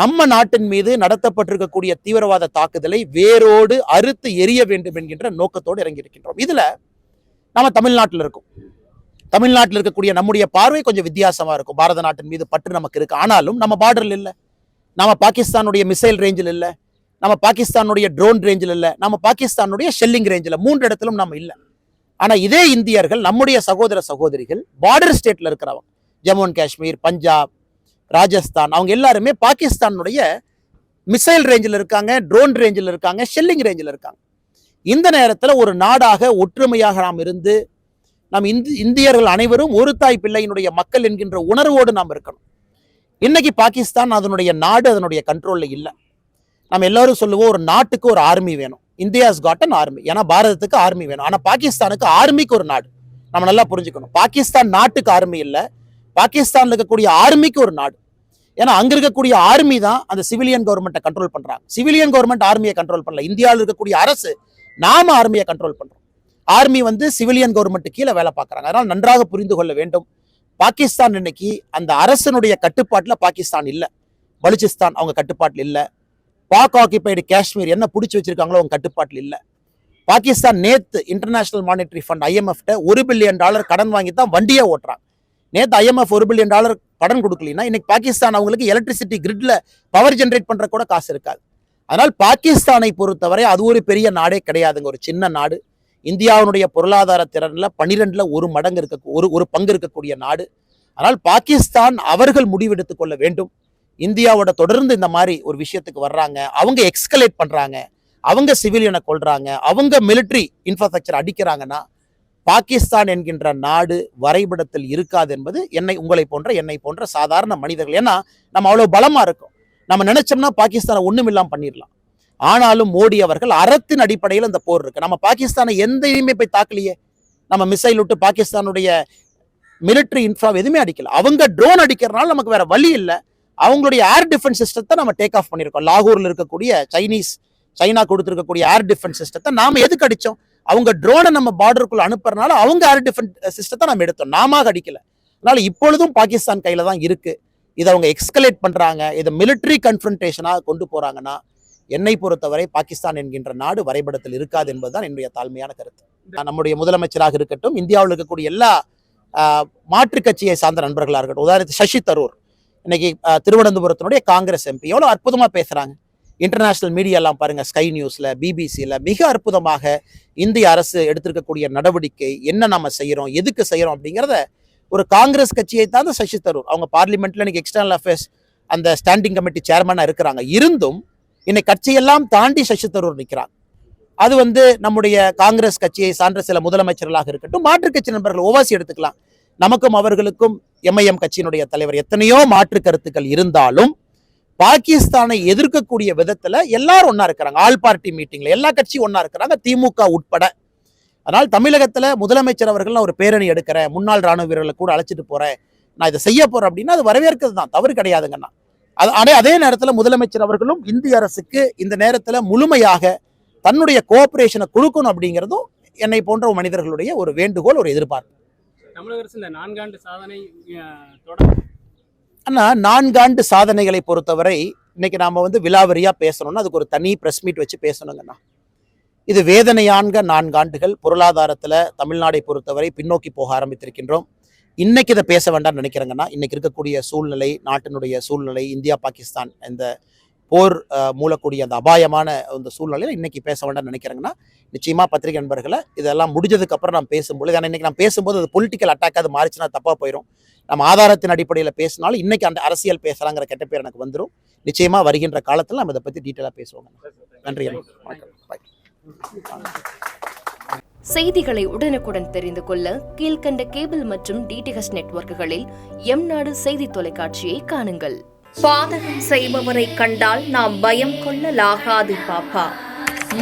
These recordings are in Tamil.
நம்ம நாட்டின் மீது நடத்தப்பட்டிருக்கக்கூடிய தீவிரவாத தாக்குதலை வேரோடு அறுத்து எரிய வேண்டும் என்கின்ற நோக்கத்தோடு இறங்கியிருக்கின்றோம். இதுல நம்ம தமிழ்நாட்டில் இருக்கோம். தமிழ்நாட்டில் இருக்கக்கூடிய நம்முடைய பார்வை கொஞ்சம் வித்தியாசமா இருக்கும். பாரத நாட்டின் மீது பற்று நமக்கு இருக்கு. ஆனாலும் நம்ம பார்டரில் இல்லை, நம்ம பாகிஸ்தானுடைய மிசைல் ரேஞ்சில் இல்லை, நம்ம பாகிஸ்தானுடைய ட்ரோன் ரேஞ்சில் இல்லை, நம்ம பாகிஸ்தானுடைய ஷெல்லிங் ரேஞ்சில் 3 இடத்திலும் நம்ம இல்லை. ஆனா இதே இந்தியர்கள், நம்முடைய சகோதர சகோதரிகள் பார்டர் ஸ்டேட்ல இருக்கிறவங்க, ஜம்மு அண்ட் காஷ்மீர், பஞ்சாப், ராஜஸ்தான், அவங்க எல்லாருமே பாகிஸ்தானுடைய மிசைல் ரேஞ்சில் இருக்காங்க, ட்ரோன் ரேஞ்சில் இருக்காங்க, ஷெல்லிங் ரேஞ்சில் இருக்காங்க. இந்த நேரத்தில் ஒரு நாடாக ஒற்றுமையாக நாம் இருந்து நாம் இந்தியர்கள் அனைவரும் ஒரு தாய் பிள்ளையினுடைய மக்கள் என்கின்ற உணர்வோடு நாம் இருக்கணும். இன்னைக்கு பாகிஸ்தான் அதனுடைய நாடு அதனுடைய கண்ட்ரோல்ல இல்லை. நம்ம எல்லாரும் சொல்லுவோம், ஒரு நாட்டுக்கு ஒரு ஆர்மி வேணும். India's got an army. ஏன்னா பாரதத்துக்கு ஆர்மி வேணும். ஆனா பாகிஸ்தானுக்கு ஆர்மிக்கு ஒரு நாடு. நம்ம நல்லா புரிஞ்சுக்கணும். பாகிஸ்தான் நாட்டுக்கு ஆர்மி இல்லை, பாகிஸ்தான்ல இருக்கக்கூடிய ஆர்மிக்கு ஒரு நாடு. ஏன்னா அங்க இருக்கக்கூடிய ஆர்மி தான் அந்த சிவிலியன் கவர்மெண்ட்டை கண்ட்ரோல் பண்றாங்க. சிவிலியன் கவர்மெண்ட் ஆர்மியை கண்ட்ரோல் பண்ணல. இந்தியாவில் இருக்கக்கூடிய அரசு நாம ஆர்மியை கண்ட்ரோல் பண்றோம். ஆர்மி சிவிலியன் கவர்மெண்ட் கீழே வேலை பார்க்கறாங்க. அதனால நன்றாக புரிந்து கொள்ள வேண்டும். பாகிஸ்தான் இன்னைக்கு அந்த அரசனுடைய கட்டுப்பாட்டில் பாகிஸ்தான் இல்லை. பலுச்சிஸ்தான் அவங்க கட்டுப்பாட்டில் இல்லை. பாக் ஆக்கிபைடு காஷ்மீர் என்ன பிடிச்சி வச்சிருக்காங்களோ அவங்க கட்டுப்பாட்டில் இல்லை. பாகிஸ்தான் நேத்து international monetary fund IMF $1 billion கடன் வாங்கி தான் வண்டியே ஓட்டுறாங்க. நேத்து IMF $1 பில்லியன் கடன் கொடுக்கலன்னா இன்னைக்கு பாகிஸ்தான் அவங்களுக்கு எலக்ட்ரிசிட்டி கிரிட்ல பவர் ஜென்ரேட் பண்ற கூட காசு இருக்காது. அதனால் பாகிஸ்தானை பொறுத்தவரை அது ஒரு பெரிய நாடே கிடையாதுங்க, ஒரு சின்ன நாடு. இந்தியாவுடைய பொருளாதார திறன்ல 12ல் 1 மடங்கு ஒரு பங்கு இருக்கக்கூடிய நாடு. ஆனால் பாகிஸ்தான் அவர்கள் முடிவெடுத்துக் கொள்ள வேண்டும். இந்தியாவோட தொடர்ந்து இந்த மாதிரி ஒரு விஷயத்துக்கு வர்றாங்க, அவங்க எக்ஸ்கலேட் பண்றாங்க, அவங்க சிவிலியனை கொள்றாங்க, அவங்க மிலிட்டரி இன்ஃப்ராஸ்ட்ரக்சர் அடிக்கிறாங்கன்னா பாகிஸ்தான் என்கின்ற நாடு வரைபடத்தில் இருக்காது என்பது உங்களை போன்ற சாதாரண மனிதர்கள். ஏன்னா நம்ம அவ்வளவு பலமா இருக்கும். நம்ம நினைச்சோம்னா பாகிஸ்தானை ஒண்ணும் இல்லாம பண்ணிடலாம். ஆனாலும் மோடி அவர்கள் அறத்தின் அடிப்படையில் அந்த போர் இருக்கு. நம்ம பாகிஸ்தானை எதையுமே போய் தாக்கலையே. நம்ம மிசைல் விட்டு பாகிஸ்தானுடைய மிலிட்டரி இன்ஃப்ரா எதுவுமே அடிக்கல. அவங்க ட்ரோன் அடிக்கிறதுனால நமக்கு வேற வழி இல்லை. அவங்களுடைய ஏர் டிஃபென்ஸ் சிஸ்டத்தை நம்ம டேக் ஆஃப் பண்ணியிருக்கோம். லாகூர்ல இருக்கக்கூடிய சைனா கொடுத்திருக்கக்கூடிய ஏர் டிஃபென்ஸ் சிஸ்டத்தை நாம எதுக்கு அடிச்சோம்? அவங்க ட்ரோனை நம்ம பார்டருக்குள்ள அனுப்புறதுனால அவங்க ஏர் டிஃபென்ஸ் சிஸ்டத்தை நம்ம எடுத்தோம், நாம அடிக்கல. அதனால இப்பொழுதும் பாகிஸ்தான் கையில தான் இருக்கு. இதை அவங்க எக்ஸ்கலேட் பண்றாங்க, இதை மிலிட்டரி கன்ஃபரன்டேஷனாக கொண்டு போறாங்கன்னா என்னை பொறுத்தவரை பாகிஸ்தான் என்கின்ற நாடு வரைபடத்தில் இருக்காது என்பதுதான் என்னுடைய தாழ்மையான கருத்து. நம்முடைய முதலமைச்சராக இருக்கட்டும், இந்தியாவில் இருக்கக்கூடிய எல்லா மாற்று கட்சியை சார்ந்த நண்பர்களாக இருக்கட்டும், உதாரணத்துக்கு சசி தரூர் இன்னைக்கு திருவனந்தபுரத்தினுடைய காங்கிரஸ் MP எவ்வளவு அற்புதமா பேசுறாங்க. இன்டர்நேஷனல் மீடியா எல்லாம் பாருங்க, ஸ்கை நியூஸ்ல, BBCல மிக அற்புதமாக இந்திய அரசு எடுத்திருக்கக்கூடிய நடவடிக்கை என்ன நம்ம செய்யறோம், எதுக்கு செய்யறோம் அப்படிங்கிறத ஒரு காங்கிரஸ் கட்சியை தான் சசி தரூர், அவங்க பார்லிமெண்ட்ல இன்னைக்கு எக்ஸ்டர்னல் அஃபேர்ஸ் அந்த ஸ்டாண்டிங் கமிட்டி சேர்மனா இருக்கிறாங்க. இருந்தும் இன்னைக்கு கட்சியெல்லாம் தாண்டி சசி தரூர் நிற்கிறாங்க. அது நம்முடைய காங்கிரஸ் கட்சியை சார்ந்த சில முதலமைச்சர்களாக இருக்கட்டும், மாற்று கட்சி நண்பர்கள் ஓவாசி எடுத்துக்கலாம். நமக்கும் அவர்களுக்கும் MIM கட்சியினுடைய தலைவர் எத்தனையோ மாற்று கருத்துக்கள் இருந்தாலும் பாகிஸ்தானை எதிர்க்கக்கூடிய விதத்துல எல்லாரும் ஒன்னா இருக்கிறாங்க. ஆல் பார்ட்டி மீட்டிங்ல எல்லா கட்சியும் ஒன்னா இருக்கிறாங்க, திமுக உட்பட. அதனால் தமிழகத்துல முதலமைச்சர் அவர்கள் நான் ஒரு பேரணி எடுக்கிறேன், முன்னாள் ராணுவ வீரர்களை கூட அழைச்சிட்டு போறேன், நான் இதை செய்ய போறேன் அப்படின்னா அது வரவேற்கிறது தான், தவறு கிடையாதுங்கண்ணா. அதே நேரத்தில் முதலமைச்சர் அவர்களும் இந்திய அரசுக்கு இந்த நேரத்தில் முழுமையாக தன்னுடைய கோஆபரேஷனை கொடுக்கணும் அப்படிங்கிறதும் என்னை போன்ற மனிதர்களுடைய ஒரு வேண்டுகோள், ஒரு எதிர்பார்ப்பு. தமிழக அரசு இந்த 4 ஆண்டு சாதனை ஆனா 4 ஆண்டு சாதனைகளை பொறுத்தவரை இன்னைக்கு நாம விலாவரியா பேசணும்னா அதுக்கு ஒரு தனி பிரஸ் மீட் வச்சு பேசணுங்கண்ணா. இது வேதனையான 4 ஆண்டுகள். பொருளாதாரத்துல தமிழ்நாடை பொறுத்தவரை பின்னோக்கி போக ஆரம்பித்திருக்கின்றோம். இன்னைக்கு இதை பேச வேண்டாம்னு நினைக்கிறேங்கன்னா, இன்னைக்கு இருக்கக்கூடிய சூழ்நிலை, நாட்டினுடைய சூழ்நிலை, இந்தியா பாகிஸ்தான் இந்த போர் மூலக்கூடிய அந்த அபாயமான அந்த சூழ்நிலையில் இன்னைக்கு பேச வேண்டாம்னு நினைக்கிறேங்கன்னா, நிச்சயமா பத்திரிகை நண்பர்களை இதெல்லாம் முடிஞ்சதுக்கு அப்புறம் நான் பேசும்போது, ஏன்னா இன்னைக்கு நான் பேசும்போது அது பொலிட்டிக்கல் அட்டாக் அது மாறிச்சுன்னா தப்பா போயிடும். நம்ம ஆதாரத்தின் அடிப்படையில் பேசினாலும் இன்னைக்கு அந்த அரசியல் பேசலாங்கிற கெட்ட பேர் எனக்கு வந்துடும். நிச்சயமா வருகின்ற காலத்தில் நம்ம இதை பத்தி டீட்டெயிலா பேசுவோம். நன்றி. செய்திகளை உடனுக்குடன் தெரிந்து கொள்ள கீழ்கண்ட கேபிள் மற்றும் DTH நெட்வொர்க்குகளில் எம்நாடு செய்தி தொலைக்காட்சியை காணுங்கள். பாதகம் செய்பவரை கண்டால் நாம் பயம் கொள்ளலாகாது பாப்பா.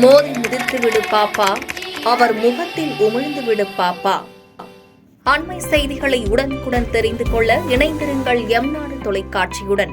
மோதி மிதித்து விடு பாப்பா, அவர் முகத்தில் உமிழ்ந்து விடு பாப்பா. அண்மை செய்திகளை உடனுக்குடன் தெரிந்து கொள்ள இணைந்திருங்கள் எம்நாடு தொலைக்காட்சியுடன்.